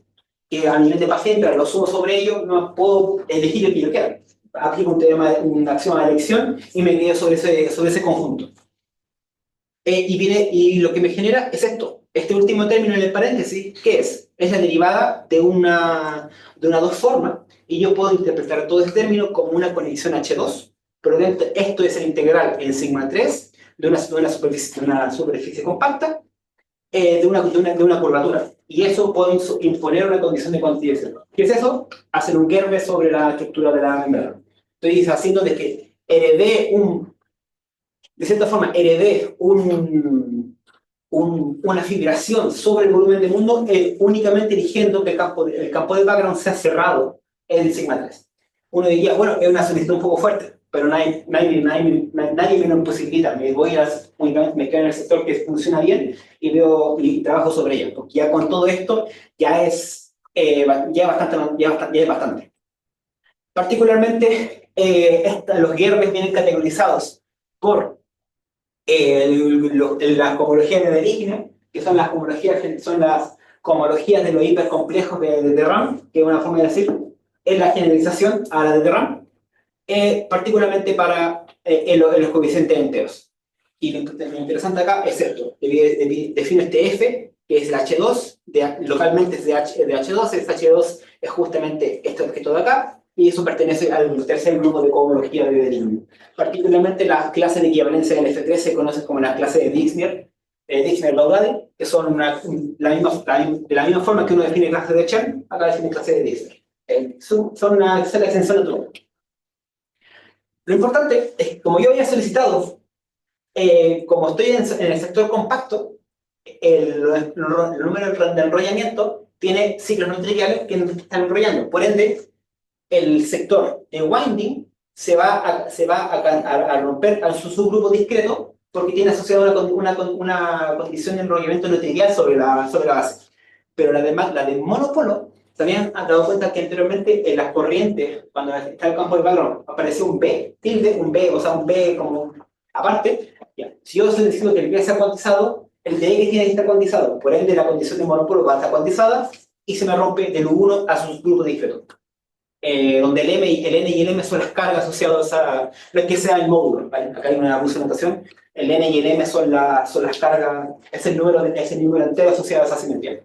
que a nivel de paciente, lo sumo sobre ellos, no puedo elegir el que yo quiera. Aplico una acción a elección y me quedo sobre ese conjunto. Y lo que me genera es esto. Este último término en el paréntesis, ¿qué es? es la derivada de una 2 forma, y yo puedo interpretar todo este término como una conexión H2, pero esto es el integral en sigma 3 de una superficie compacta, de una curvatura. Y eso puedo imponer una condición de cuantización. ¿Qué es eso? Hacer un Gerbe sobre la estructura de la membrana. Estoy haciendo de que de cierta forma, heredé una fibración sobre el volumen de mundo, únicamente eligiendo que el campo de background sea cerrado en el sigma 3. Uno diría, bueno, es una solicitud un poco fuerte, pero nadie me lo imposibilita. Únicamente me quedo en el sector que funciona bien y trabajo sobre ello. Porque ya con todo esto ya es bastante. Particularmente, los Gerbes vienen categorizados por las cohomologías de Dirichlet, que son las cohomologías de los hipercomplejos de RAM, que es una forma de decir, es la generalización a la de RAM, particularmente para los coeficientes enteros. Y lo interesante acá es esto: defino este F, que es el H2, localmente es de H2, este H2 es justamente este objeto de acá, y eso pertenece al tercer grupo de cohomología de Dirichlet. Particularmente las clases de equivalencia del F3 se conocen como las clases de Dixner-Lauradi, que son de la misma forma que uno define clases de Chern, acá define clases de Dixner. Son la extensión de todo. Lo importante es que, como yo había solicitado, como estoy en el sector compacto, el número de enrollamiento tiene ciclos no triviales que están enrollando. Por ende, el sector de winding se va a romper a su subgrupo discreto porque tiene asociado una condición de enrollamiento no trivial sobre la base. Pero la de monopolo, se habían dado cuenta que anteriormente en las corrientes, cuando está el campo de background, apareció un B, o sea, un B como aparte. Ya. Si yo decido que el B sea cuantizado, el D que tiene que estar cuantizado. Por ende, la condición de monopolo va a estar cuantizada y se me rompe del U1 a su subgrupo discreto. Donde el N y el M son las cargas asociadas a... No es que sea el módulo, ¿vale? Acá hay una abuso de notación. El N y el M son las cargas, es el número entero asociado a esa simetría.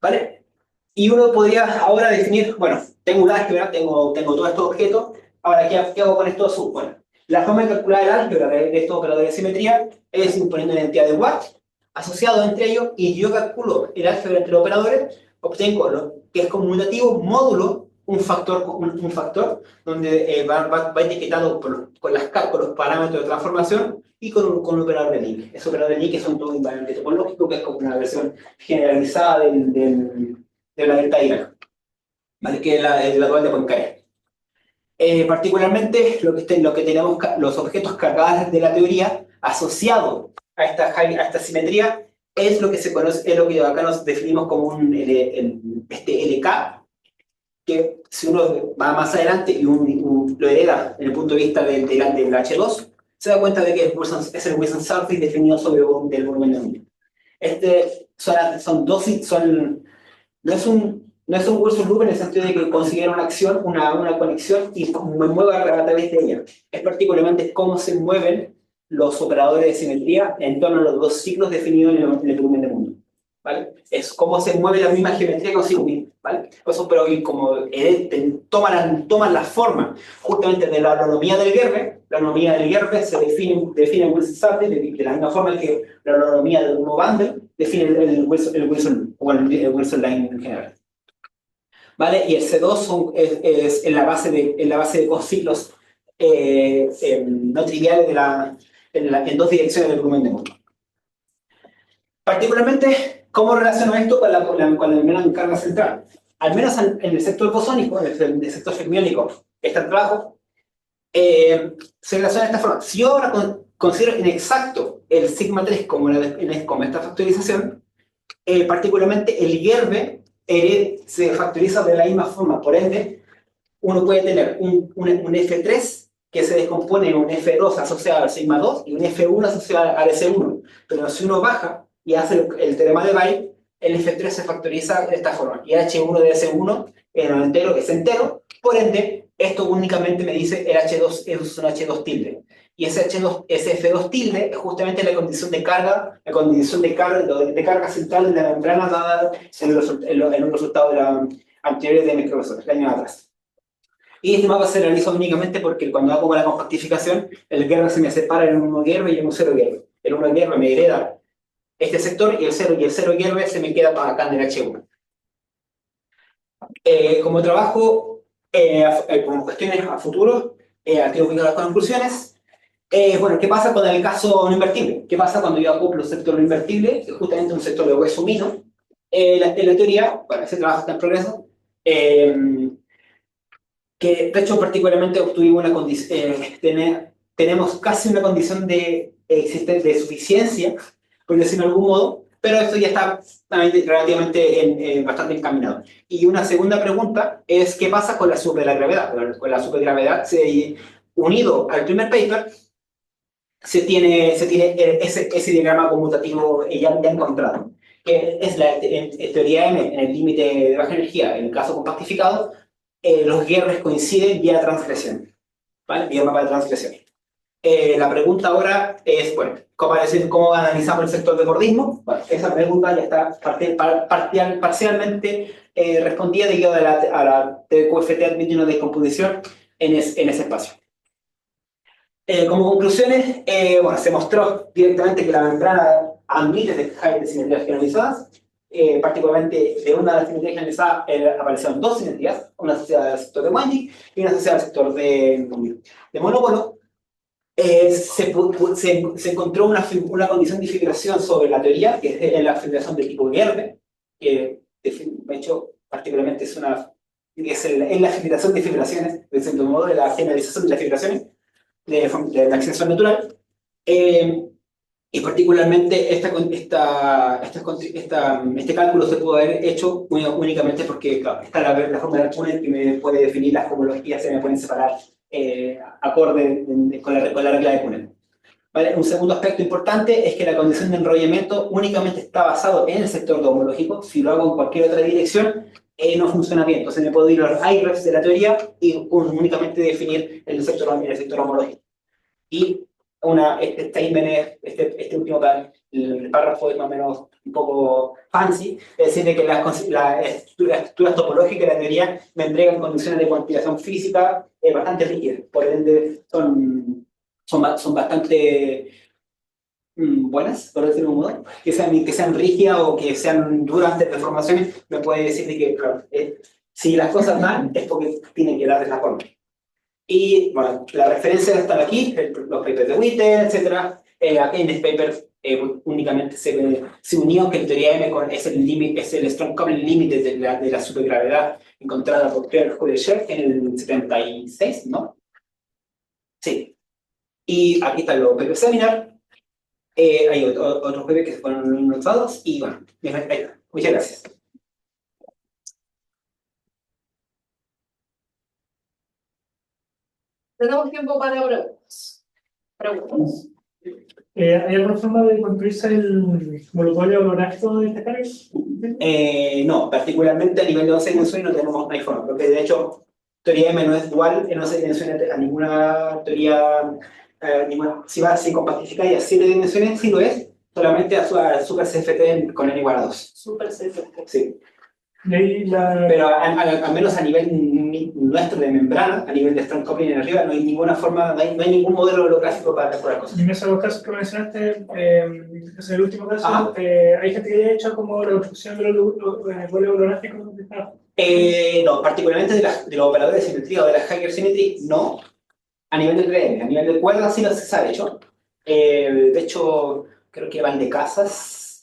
¿Vale? Y uno podría ahora definir, bueno, tengo un álgebra, tengo todos estos objetos, ahora, ¿qué hago con estos? Bueno, la forma de calcular el álgebra de estos operadores de simetría es imponiendo una entidad de Watt asociado entre ellos, y yo calculo el álgebra entre los operadores, obtengo lo que es conmutativo módulo un factor donde va etiquetado con los parámetros de transformación y con un operador de link. Ese operador de link es un todo invariante topológico, que es como una versión generalizada de la delta Dirac, ¿vale? Que es la dual de Poincaré. Particularmente lo que tenemos, los objetos cargados de la teoría asociado a esta simetría, es lo que se conoce, es lo que acá nos definimos como este LK, que si uno va más adelante y lo hereda en el punto de vista del H2, se da cuenta de que es el Wilson surface definido sobre el volumen de mundo. No es un Wilson loop en el sentido de que considera una acción, una conexión y me mueva a través de ella. Es particularmente cómo se mueven los operadores de simetría en torno a los dos ciclos definidos en el volumen de mundo, ¿vale? Es cómo se mueve la misma geometría consigo mismo, ¿vale? Eso, pero como toman la forma justamente de la holonomía del Gerbe. La holonomía del Gerbe se define en Wilson surface de la misma forma que la holonomía de Uno Bundle define el Wilson o el Wilson line en general, ¿vale? Y el C2 es en la base de ciclos no triviales en dos direcciones del volumen de mundo. Particularmente, ¿cómo relaciono esto con la membrana carga central? Al menos en el sector bosónico, en el sector fermiónico, este trabajo se relaciona de esta forma. Si yo ahora considero inexacto el sigma 3 como esta factorización, particularmente el Gerbe se factoriza de la misma forma. Por ende, uno puede tener un F3 que se descompone en un F2 asociado al sigma 2 y un F1 asociado al S1. Pero si uno baja y hace el teorema de Bay, el F3 se factoriza de esta forma. Y H1 de S1 es entero. Por ende, esto únicamente me dice el H2 es un H2 tilde. y ese F2 tilde es justamente la condición de carga, de carga central de la membrana dada en un resultado de la anterior de microversos, el año atrás. Y este mapa se realiza únicamente porque cuando hago la compactificación, el Gerber se me separa en un 1 Gerber y en un 0 Gerber. El 1 Gerber me hereda este sector y el 0 Gerber se me queda para acá en el H1. Como trabajo, como cuestiones a futuro, aquí os voy a las conclusiones. Bueno, ¿qué pasa con el caso no invertible? ¿Qué pasa cuando yo acoplo un sector no invertible, que es justamente un sector de hueso mino? La teoría, bueno, ese trabajo está en progreso, que de hecho particularmente obtuvimos una condición, tenemos casi una condición de suficiencia, por decirlo de algún modo, pero esto ya está relativamente bastante encaminado. Y una segunda pregunta es, ¿qué pasa con la supergravedad? Con la supergravedad, unido al primer paper, se tiene ese diagrama conmutativo ya encontrado, que es en teoría M, en el límite de baja energía, en el caso compactificado, los guerres coinciden vía transgresión, ¿vale? Vía mapa de transgresión. La pregunta ahora es, bueno, ¿cómo analizamos el sector de bordismo? Bueno, esa pregunta ya está parcialmente respondida debido a la TQFT admite una descomposición en ese espacio. Como conclusiones, bueno, se mostró directamente que la membrana admite de simetrías generalizadas, particularmente de una de las simetrías generalizadas aparecieron dos simetrías, una asociada al sector de Winding y una asociada al sector de monópolo. Se encontró una condición de fibración sobre la teoría, que es la fibración de tipo Gerber, que de hecho particularmente es la fibración de fibraciones, de cierto modo, de la generalización de las fibraciones, de la extensión natural, y particularmente este cálculo se pudo haber hecho únicamente porque, claro, está la fórmula del Punnett que me puede definir las homologías, se me pueden separar acorde con la regla de Punnett. ¿Vale? Un segundo aspecto importante es que la condición de enrollamiento únicamente está basado en el sector homológico. Si lo hago en cualquier otra dirección, no funciona bien. Entonces me puedo ir a los IREFs de la teoría y únicamente definir el sector homológico. Y este statement, este último el párrafo es más o menos un poco fancy, es decir, que las estructuras topológicas de la teoría me entregan condiciones de cuantificación física bastante rígidas, por ende son bastante buenas, por decirlo de un modo, que sean rígidas o que sean duras de deformaciones, me puede decir de que, claro, si las cosas dan, es porque tienen que dar de esa forma. Y bueno, la referencia está aquí, los papers de Whittle, etc. Aquí en este paper únicamente se unió que en teoría M es el strong coupling límite de la supergravedad encontrada por Pierre Huddle en el 76, ¿no? Sí. Y aquí están los papers seminar. Hay otros papers que fueron notados y bueno, ahí está. Muchas gracias. Tenemos tiempo para preguntas. ¿Hay alguna forma de construirse el monopolio holográfico de esta carga? No, particularmente a nivel de 11 dimensiones no hay forma, porque de hecho teoría M no es dual en 11 dimensiones a ninguna teoría, si compactificáis a 7 dimensiones, sí lo es, solamente a super CFT con n igual a 2. Super CFT. Sí. Pero al menos a nivel nuestro de membrana, a nivel de strong coupling en arriba, no hay ninguna forma, no hay ningún modelo holográfico para calcular cosas. Y en esos casos que mencionaste, en el último caso, ¿hay gente que haya hecho como la construcción de los modelos holográficos? No, particularmente de los operadores de simetría o de la Higher Symmetry, no. A nivel de 3D, a nivel de cuerda sí se ha hecho. De hecho, creo que Valdecasas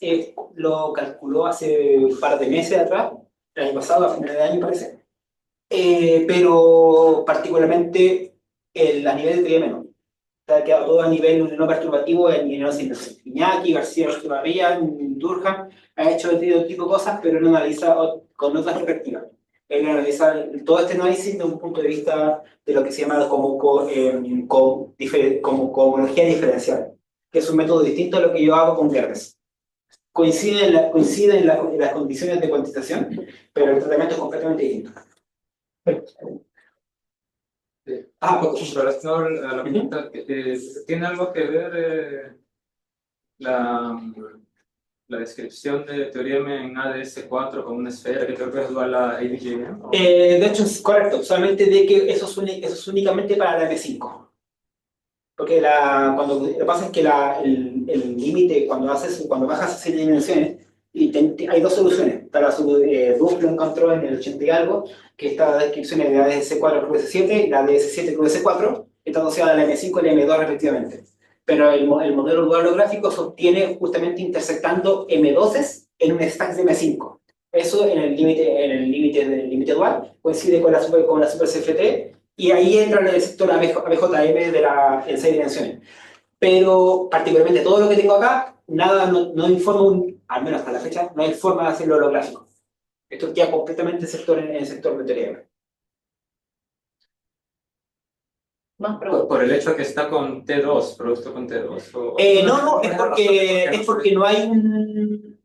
lo calculó hace un par de meses atrás, el año pasado, a finales de año parece. Pero particularmente a nivel de 3D no. Ha quedado todo a nivel no perturbativo en Iñaki, García Barría, Durham ha hecho este tipo de cosas, pero lo analiza con otras perspectivas. Él analiza todo este análisis desde un punto de vista de lo que se llama como cohomología diferencial, que es un método distinto a lo que yo hago con Gerdes. Coincide en las condiciones de cuantización, pero el tratamiento es completamente distinto. Con relación a la pregunta, ¿tiene algo que ver la descripción de teoría M en ADS4 con una esfera que creo que es dual a ADJM? De hecho, es correcto, solamente de que eso es únicamente para la M5. Porque lo que pasa es que el límite, cuando bajas a 7 dimensiones, hay dos soluciones. Está la Duplo encontró en el 80 y algo, que está la descripción de la DS4 cruz 7 y la DS7 cruz 4 está asociada a la M5 y la M2 respectivamente. Pero el modelo dual holográfico sostiene justamente intersectando M2s en un stack de M5. Eso en el límite dual coincide con la super CFT, y ahí entra en el sector ABJM en 6 dimensiones. Pero particularmente todo lo que tengo acá, nada, no informa, al menos hasta la fecha, no hay forma de hacerlo holográfico. Esto queda completamente en el sector de teoría M. Más preguntas. Por el hecho que está con T2, producto con T2. No, es porque no hay un...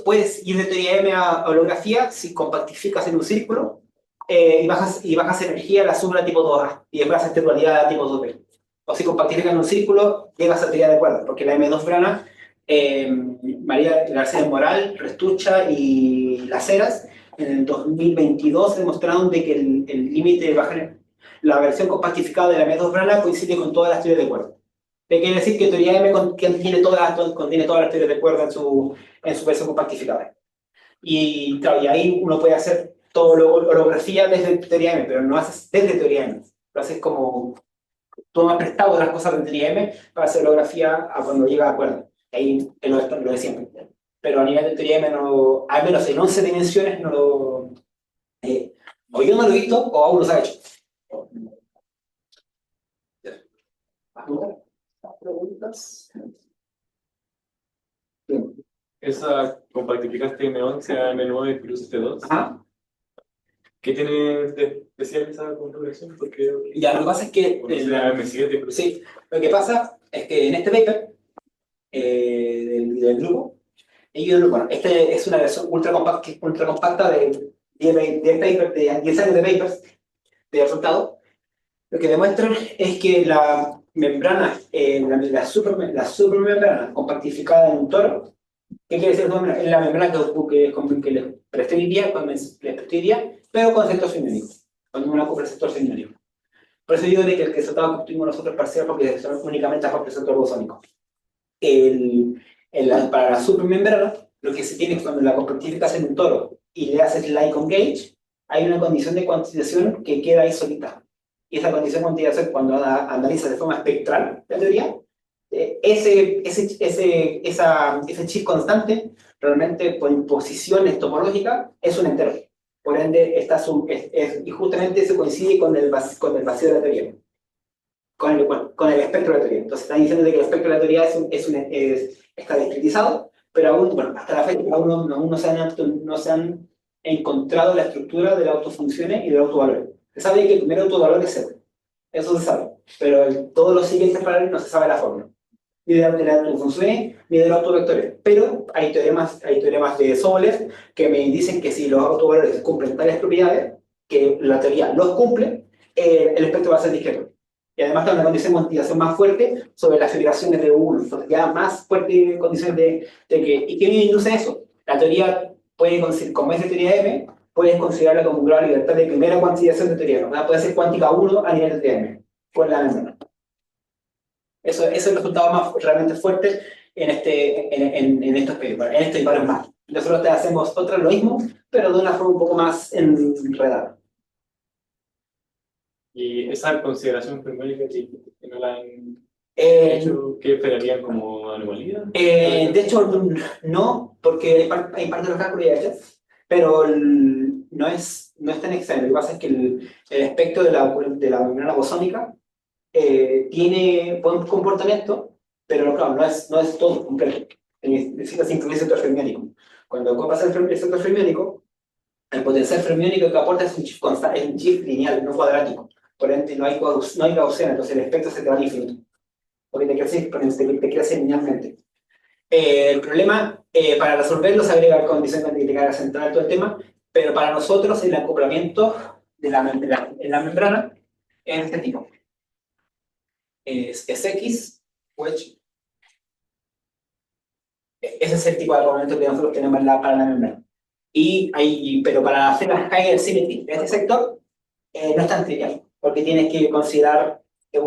puedes ir de teoría M a holografía si compactificas en un círculo y bajas energía a la sombra tipo 2A y después haces dualidad tipo 2B. O si compactificas en un círculo, llegas a teoría de cuerdas, porque la M2 Brana, María García Moral, Restucha y Las Heras, en el 2022 demostraron de que el límite de bajar la versión compactificada de la M2 Brana coincide con todas las teorías de cuerda. ¿Qué quiere decir? Que teoría M contiene todas las teorías de cuerda en su versión compactificada. Y claro, y ahí uno puede hacer todo holografía desde teoría M, pero no haces desde teoría M. Lo haces como tomas prestado de las cosas de teoría M para hacer holografía a cuando llega a cuerda. Ahí lo de siempre. Pero a nivel de teoría M, no, al menos en 11 dimensiones, no lo. O yo no lo he visto, o aún no se ha hecho. Preguntas. Esa compactificaste M11 a M9 cruz T2. Ajá. ¿Qué tiene de especial esa configuración? Porque Ya, lo que pasa es que. la M7 cruz. Sí, lo que pasa es que en este paper del grupo, bueno, este es una versión ultra compacta de 10 años de papers de resultados. Lo que demuestran es que la membrana, la supermembrana compactificada en un toro, ¿qué quiere decir? Es la membrana que les presté hoy día, pero con receptor semiónico, con un receptor semiónico. Por eso digo de que el resultado que obtuvimos nosotros es parcial porque son únicamente por receptor bosónico. Para la supermembrana, lo que se tiene es cuando la compactificas en un toro y le haces like on gauge, hay una condición de cuantización que queda ahí solita. Y esa condición de cuantización, cuando analizas de forma espectral la teoría, ese chip constante, realmente por imposiciones topológicas, es un entero. Por ende, y justamente eso coincide con el vacío de la teoría. Con el espectro de la teoría. Entonces están diciendo que el espectro de la teoría está discretizado, pero aún, bueno, hasta la fecha aún no se han encontrado la estructura de las autofunciones y del autovalor. Se sabe que el primer autovalor es 0. Eso se sabe. Pero todos los siguientes valores no se sabe la forma. Ni de las autofunciones ni de los autovectores. Pero hay teoremas de Sobolev que me dicen que si los autovalores cumplen tales propiedades, que la teoría los cumple, el espectro va a ser discreto. Y además está una condición de cuantización más fuerte sobre las federaciones de U1. Entonces ya más fuerte condiciones de que... ¿Y qué induce eso? La teoría puede, como es de teoría M, puedes considerarla como un grado de libertad de primera cuantización de teoría. ¿No? Puede ser cuántica 1 a nivel de teoría M, por la membrana. Eso es el resultado más realmente fuerte en estos papers, en estos y varios más. Nosotros te hacemos lo mismo, pero de una forma un poco más enredada. Y esa consideración fermiónica que no la han hecho, ¿qué esperarían como anomalía? De hecho, no, porque hay parte de los cálculos ya hechos, pero no es tan extraño. Lo que pasa es que el espectro de la membrana bosónica tiene buen comportamiento, pero claro, no es todo completo. Necesita sincronizar el sector fermiónico. Cuando ocupas el sector fermiónico, el potencial fermiónico que aporta es un chip lineal, no cuadrático. Por ende, no hay gaussiana, entonces el espectro se te va al infinito. Porque te crece linealmente. El problema, para resolverlo, se agrega condición cuantificada central todo el tema, pero para nosotros el acoplamiento en la membrana es este tipo. Es X, wedge. Ese es el tipo de acopamiento que nosotros tenemos para la membrana. Pero para hacer las higher symmetry de este sector, no es tan trivial, porque tienes que considerar que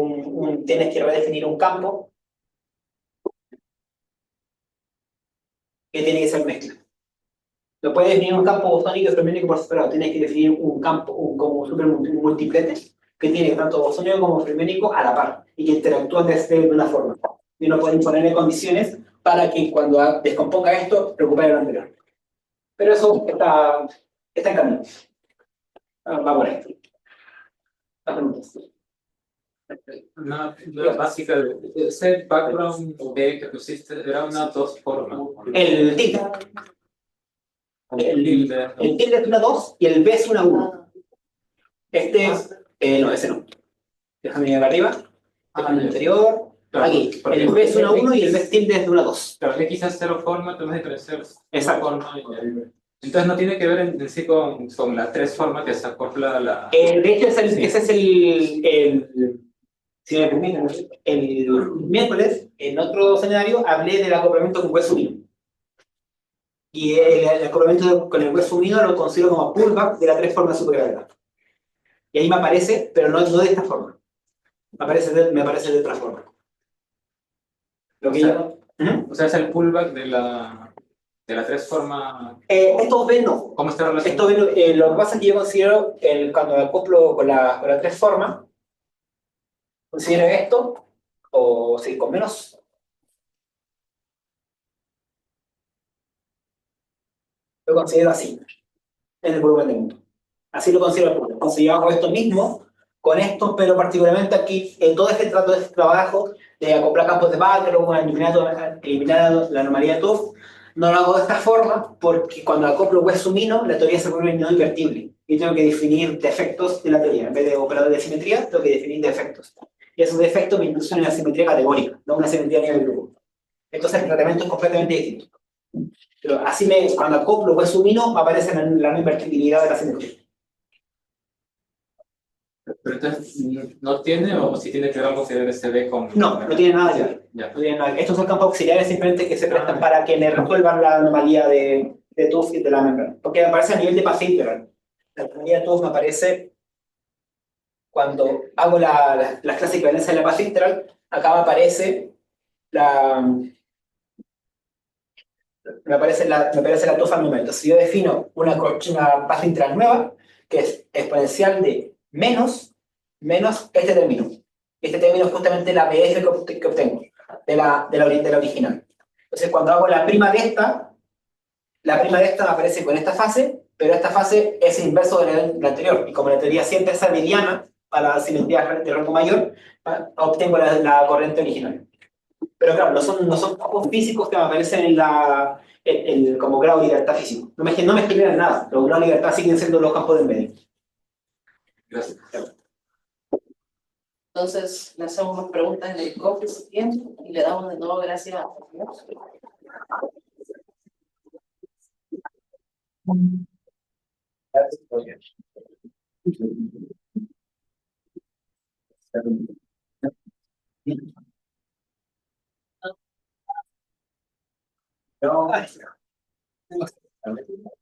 tienes que redefinir un campo que tiene que ser mezcla. No puedes definir un campo bosónico y fermiónico por separado, tienes que definir un campo, como un multiplete, que tiene tanto bosónico como fermiónico a la par, y que interactúan de una forma. Y uno puede imponerle condiciones para que cuando descomponga esto, recupere lo anterior. Pero eso está en camino. Va por ahí. Una duda básica, ese background B que pusiste era una dos formas. El tilde. El tilde es una 2 y el B es una 1. Este es. No, ese no. Déjame ir para arriba. Déjame el anterior. Aquí. El B es una 1 y el B tilde es de una 2. Claro, X es cero forma, tú vas a diferenciar Exacto. forma. Entonces no tiene que ver en sí con la tres forma que se acopla la. De hecho, ese es si me permiten, el miércoles, en otro escenario, hablé del acoplamiento con hueso unido. Y el acoplamiento con el hueso unido lo considero como pullback de la tres formas de supergravedad. Y ahí me aparece, pero no de esta forma. Me aparece de otra forma. Lo que O sea, es el pullback de la tres forma. Estos B no. ¿Cómo está relacionado? Esto lo que pasa es que yo considero, cuando acoplo con la tres formas, considero esto, o sí, con menos. Lo considero así, en el volumen de mundo. Así lo considero el volumen. Entonces yo hago esto mismo con esto, pero particularmente aquí, en todo este trabajo de acoplar campos de Bachelor, eliminar la anomalía de Tuff, no lo hago de esta forma porque cuando acoplo hueso mino, la teoría se vuelve no invertible. Y tengo que definir defectos de la teoría. En vez de operadores de simetría, tengo que definir defectos. Y esos defectos me inducen una simetría categórica, no una simetría a nivel grupo. Entonces el tratamiento es completamente distinto. Pero así cuando acoplo hueso mino, me aparece la no invertibilidad de la simetría. Pero entonces, ¿no tiene o sí tiene que ver algo que debe ser B con...? No, no tiene nada que ver. Ya. No tiene nada que ver. Estos son campos auxiliares simplemente que se prestan para que me resuelvan la anomalía de Tuff y de la membrana. Porque me aparece a nivel de path integral. La anomalía de Tuff me aparece cuando hago las clases de equivalencia de la path integral. Acá me aparece me aparece la Tuff al momento. Si yo defino una path integral nueva, que es exponencial de menos este término. Este término es justamente la BF que obtengo de la original. Entonces, cuando hago la prima de esta me aparece con esta fase, pero esta fase es inverso de la anterior. Y como la teoría siempre es mediana para la simetría de rango mayor, obtengo la corriente original. Pero claro, no son campos físicos que me aparecen como grado de libertad físico. No me generan nada. Los grados de libertad siguen siendo los campos del medio. Gracias. Entonces, le hacemos más preguntas en el cofre siguiente y le damos de nuevo gracias a todos.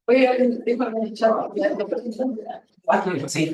Oye, déjame echar. Sí,